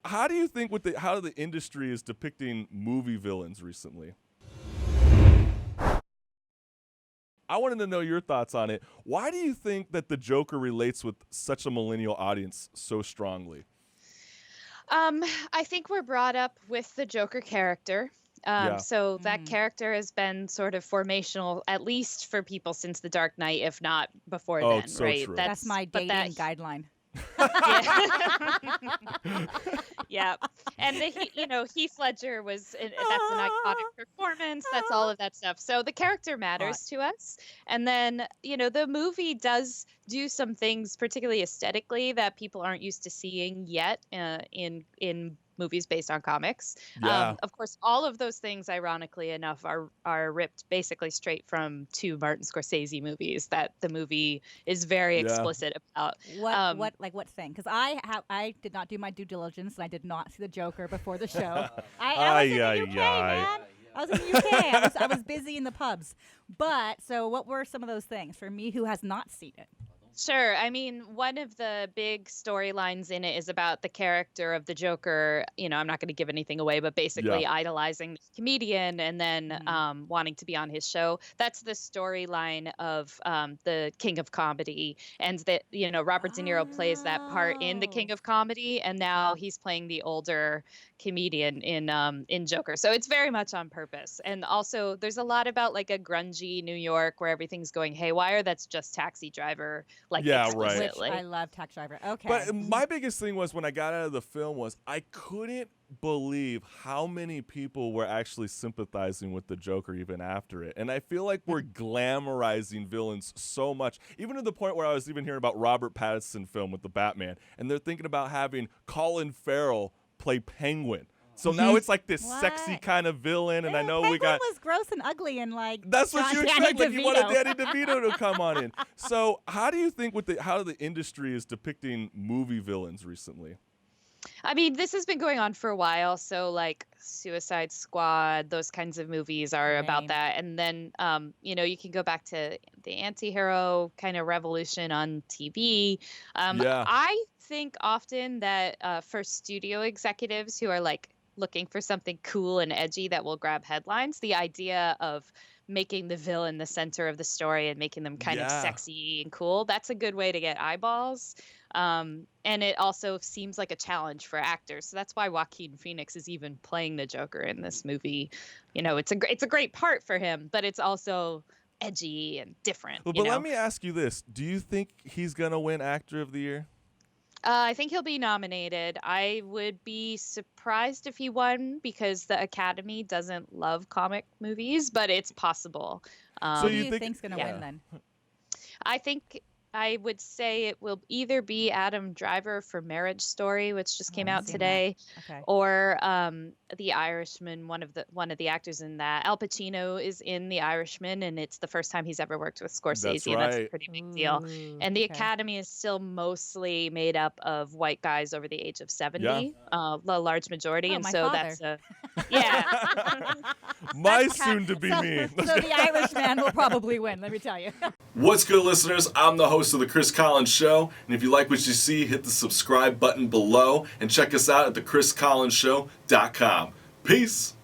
how do you think how the industry is depicting movie villains recently? I wanted to know your thoughts on it. Why do you think that the Joker relates with such a millennial audience so strongly? I think we're brought up with the Joker character. Yeah. So that character has been sort of formational, at least for people since The Dark Knight, if not before Oh, then, it's so right? true. That's my dating guideline. Yeah. Yeah. And Heath Ledger that's an iconic performance. That's all of that stuff. So the character matters to us. And then, the movie does do some things, particularly aesthetically, that people aren't used to seeing yet in movies based on comics. Yeah. Of course, all of those things, ironically enough, are ripped basically straight from two Martin Scorsese movies that the movie is very explicit about. What thing? Because I did not do my due diligence and I did not see the Joker before the show. I was in the UK, man. I was in the UK. I was busy in the pubs. But so, what were some of those things for me who has not seen it? Sure. I mean, one of the big storylines in it is about the character of the Joker. I'm not going to give anything away, but basically idolizing this comedian and then wanting to be on his show. That's the storyline of the King of Comedy. And that, Robert De Niro plays that part in the King of Comedy. And now he's playing the older comedian in Joker. So it's very much on purpose. And also there's a lot about like a grungy New York where everything's going haywire. That's just Taxi Driver. Right. Which I love Taxi Driver. Okay. But my biggest thing was when I got out of the film was I couldn't believe how many people were actually sympathizing with the Joker even after it. And I feel like we're glamorizing villains so much, even to the point where I was even hearing about Robert Pattinson film with the Batman, and they're thinking about having Colin Farrell play Penguin. So now it's like this sexy kind of villain, and I know Penguin we got was gross and ugly and like that's what you Danny expect. Like you wanted DeVito. Danny DeVito to come on in. So how do you think how the industry is depicting movie villains recently? I mean, this has been going on for a while. So like Suicide Squad, those kinds of movies are about that. And then, you can go back to the anti-hero kind of revolution on TV. I think often that for studio executives who are like looking for something cool and edgy that will grab headlines, the idea of making the villain the center of the story and making them kind of sexy and cool, that's a good way to get eyeballs. And it also seems like a challenge for actors. So that's why Joaquin Phoenix is even playing the Joker in this movie. It's a great part for him, but it's also edgy and different. But let me ask you this. Do you think he's going to win Actor of the Year? I think he'll be nominated. I would be surprised if he won because the Academy doesn't love comic movies, but it's possible. So who do you think's going to win then? I think I would say it will either be Adam Driver for Marriage Story, which just came out today, or The Irishman. One of the actors in that, Al Pacino, is in The Irishman, and it's the first time he's ever worked with Scorsese, and that's a pretty big deal. And the Academy is still mostly made up of white guys over the age of 70, the large majority, and so father. that's my soon-to-be me. So The Irishman will probably win. Let me tell you. What's good, listeners? I'm the host of The Chris Collins Show, and if you like what you see, hit the subscribe button below and check us out at thechriscollinsshow.com. Peace!